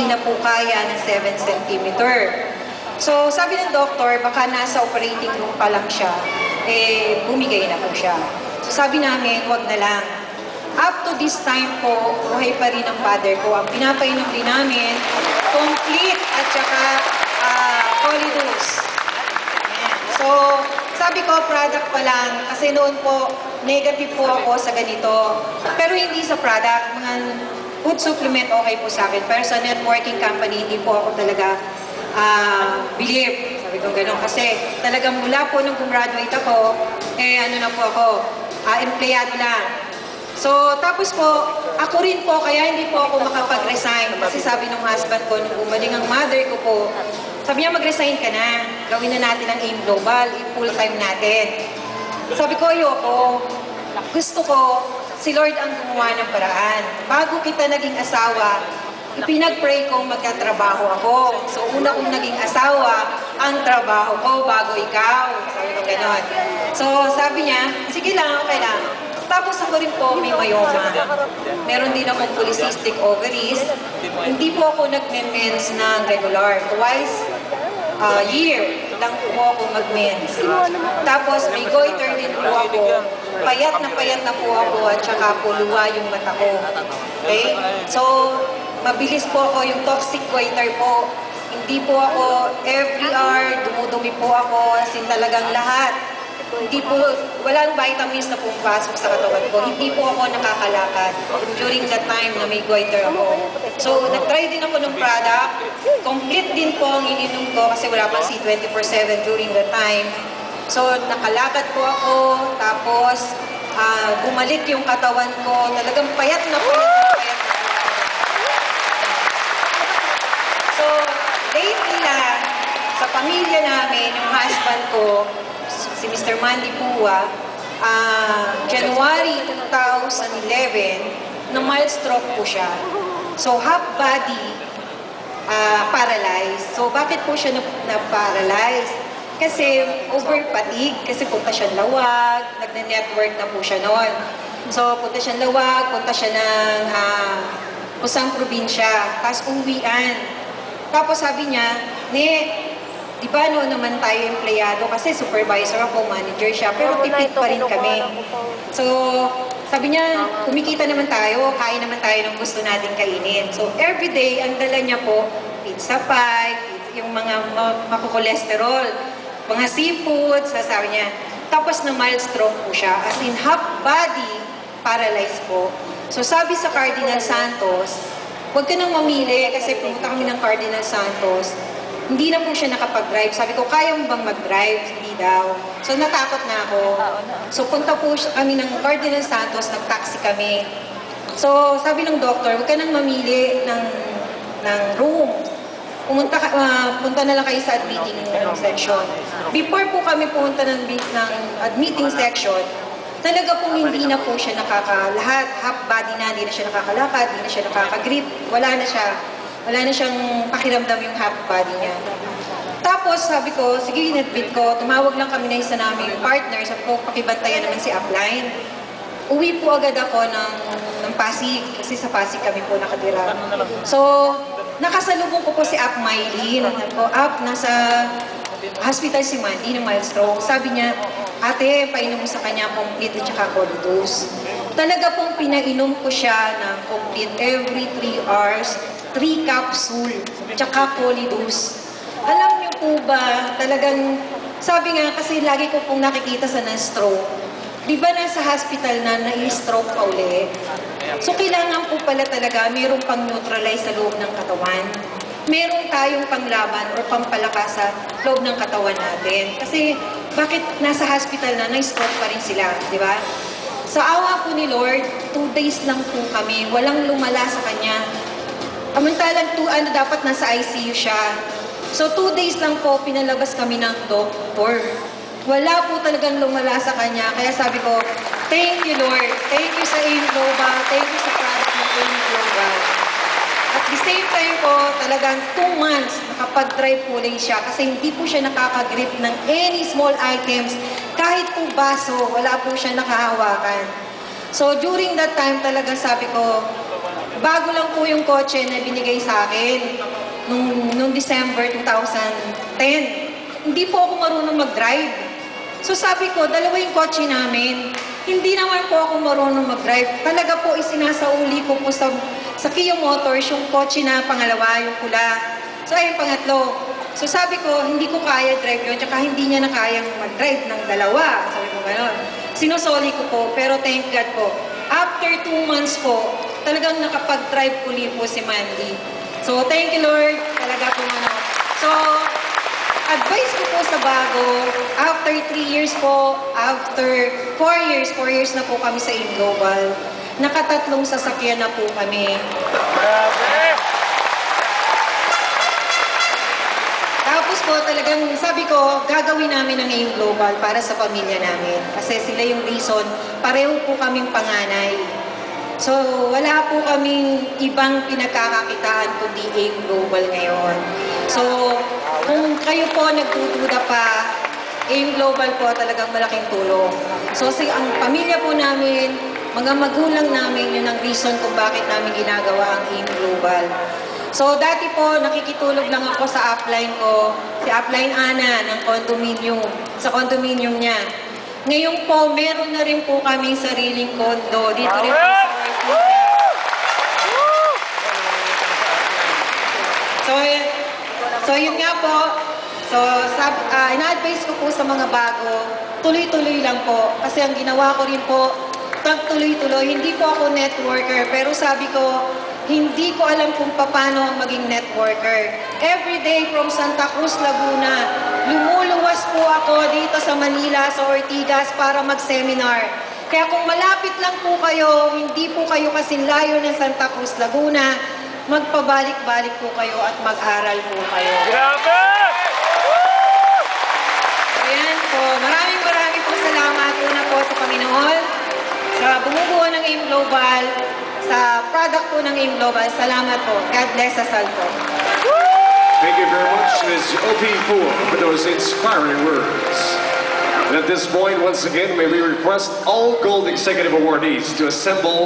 na po kaya ng 7 centimeter. So, sabi ng doktor, baka nasa operating room pa lang siya, bumigay na po siya. So, sabi namin, wag na lang. Up to this time po, buhay pa rin ang father ko. Ang pinapainom din namin, complete at saka Polydose. So, sabi ko, product pa lang. Kasi noon po, negative po ako sa ganito. Pero hindi sa product. Mga food supplement, okay po sa akin. Pero sa networking company, hindi po ako talaga believe. Sabi ko gano'n. Kasi talagang mula po nung gumraduate ako, ano na po ako, empleyado lang. So, tapos po, ako rin po, kaya hindi po ako makapag-resign. Kasi sabi ng husband ko, nung umaling ang mother ko po, sabi niya, mag-resign ka na. Gawin na natin ang AIM Global, full-time natin. Sabi ko, ayoko. Gusto ko, si Lord ang gumawa ng paraan. Bago kita naging asawa, ipinag-pray kong magkatrabaho ako. So, una kong naging asawa, ang trabaho ko bago ikaw. Sabi ko gano'n. So, sabi niya, sige lang, okay lang. Tapos ako rin po may myoma. Meron din akong polycystic ovaries. Hindi po ako nag-mens ng regular. Twice a year lang po ako mag-mens. Tapos may goiter din po ako. Payat na po ako at saka po luwa yung mata ko. Okay? So, mabilis po ako yung toxic goiter po. Hindi po ako every hour, dumudumi po ako, as in talagang lahat. Hindi po, walang vitamins na pumapasok sa katawan ko. Hindi po ako nakakalakad during that time na may goiter ako. So, nag-try din ako ng product. Complete din po ang ininom ko kasi wala pang C24/7 during that time. So, nakalakad po ako. Tapos, bumalik yung katawan ko. Talagang payat na payat. So, lately lang, sa pamilya namin, yung husband ko, si Mr. Mandy Pua, January 2011, na mild stroke po siya. So, half body, paralyzed. So, bakit po siya na-paralyzed? Kasi over fatigue, kasi punta siya lawag, nagne-network na po siya noon. So, punta siya lawag, punta siya ng kusang probinsya, tapos uwian. Tapos sabi niya, di ba noon naman tayo empleyado kasi supervisor ako, manager siya, pero tipid pa rin kami. So, sabi niya, kumikita naman tayo, kain naman tayo ng gusto nating kainin. So, everyday, ang dala niya po, pizza pie, yung mga makukolesterol, mga seafood, sabi niya. Tapos na mild stroke po siya, as in half body, paralyzed po. So, sabi sa Cardinal Santos, huwag ka nang mamili kasi pumunta kami ng Cardinal Santos. Hindi na po siya nakapag-drive. Sabi ko, kaya mo bang mag-drive? Hindi daw. So, natakot na ako. So, punta po kami ng Cardinal Santos, nag-taxi kami. So, sabi ng doctor, huwag ka nang mamili ng room. Punta na lang kayo sa admitting section. Before po kami pumunta ng admitting section, talaga pong hindi na po siya lahat, half body na, hindi na siya nakakalakad, hindi na siya nakakagrip, wala na siyang pakiramdam yung half body niya. Tapos sabi ko, sige, in-admit ko, tumawag lang kami na isa namin partner, sabi ko, pakibantayan naman si upline. Uwi po agad ako ng Pasig, kasi sa Pasig kami po nakatira. So, nakasalubong ko po si Up Mylene. Up, nasa hospital si Mandy ng mild stroke. Sabi niya, ate, painom mo sa kanya complete at saka Polydose. Talaga pong pinainom ko siya ng complete every 3 hours, 3 capsule, tsaka Polydose. Alam niyo po ba, talagang, sabi nga kasi lagi ko pong nakikita sa na-stroke, di ba nasa hospital na na-stroke pa uli? So kailangan po pala talaga mayroong pang neutralize sa loob ng katawan. Meron tayong panglaban or pampalakas sa loob ng katawan natin. Kasi bakit nasa hospital na na-stroke pa rin sila, di ba? Sa awa po ni Lord, 2 days lang po kami, walang lumala sa kanya. Kamantalang dapat nasa ICU siya. So 2 days lang po, pinalabas kami ng doktor. Wala po talagang lumala sa kanya. Kaya sabi ko, thank you Lord. Thank you sa AIM Global. Thank you sa product ng AIM Global. At the same time po, talagang 2 months nakapag-drive po ulit siya kasi hindi po siya nakakagrip ng any small items. Kahit po baso, wala po siya nakahawakan. So during that time talaga sabi ko, bago lang po yung kotse na binigay sa akin nung December 2010. Hindi po ako marunong mag-drive. So sabi ko, dalawa yung kotse namin. Hindi naman po ako marunong mag-drive. Talaga po isinasauli ko po sa Kia Motors yung kotse na pangalawa, yung pula. So ayun, pangatlo. So sabi ko, hindi ko kaya drive yun, tsaka hindi niya na kayang mag-drive ng dalawa. Sabi ko gano'n. Sinusoli ko po, pero thank God po. After 2 months po, talagang nakapag-drive uli po si Mandy. So thank you Lord, talaga po ano. So, advice ko po sa bago, after 3 years po, after 4 years na po kami sa Global, nakatatlong sasakyan na po kami. Tapos po talagang sabi ko, gagawin namin ang AIM Global para sa pamilya namin. Kasi sila yung reason, pareho po kaming panganay. So wala po kaming ibang pinagkakakitaan kundi AIM Global ngayon. So kung kayo po nagdududa pa, AIM Global po talagang malaking tulong. So ang pamilya po namin, mga magulang namin, yun ang reason kung bakit namin ginagawa ang AIM Global. So dati po, nakikitulog lang ako sa upline ko, si upline Ana ng condominium, sa condominium niya. Ngayon po, meron na rin po kaming sariling condo dito rin po sa Ortigas. So yun nga po, so ina-advise ko po sa mga bago, tuloy-tuloy lang po. Kasi ang ginawa ko rin po, tuloy-tuloy, hindi po ako networker, pero sabi ko, hindi ko alam kung paano maging networker. Every day from Santa Cruz, Laguna, lumuluwas po ako dito sa Manila, sa Ortigas, para mag-seminar. Kaya kung malapit lang po kayo, hindi po kayo kasing layo ng Santa Cruz, Laguna, magpabalik-balik po kayo at mag-aral po kayo. Grabe! Ayan po, maraming po salamat una po sa Panginoon, sa bumubuo ng AIM Global, sa product po ng AIM Global. Salamat po. God bless us all po. Thank you very much, Ms. OP4, for those inspiring words. And at this point, once again, may we request all Gold Executive Awardees to assemble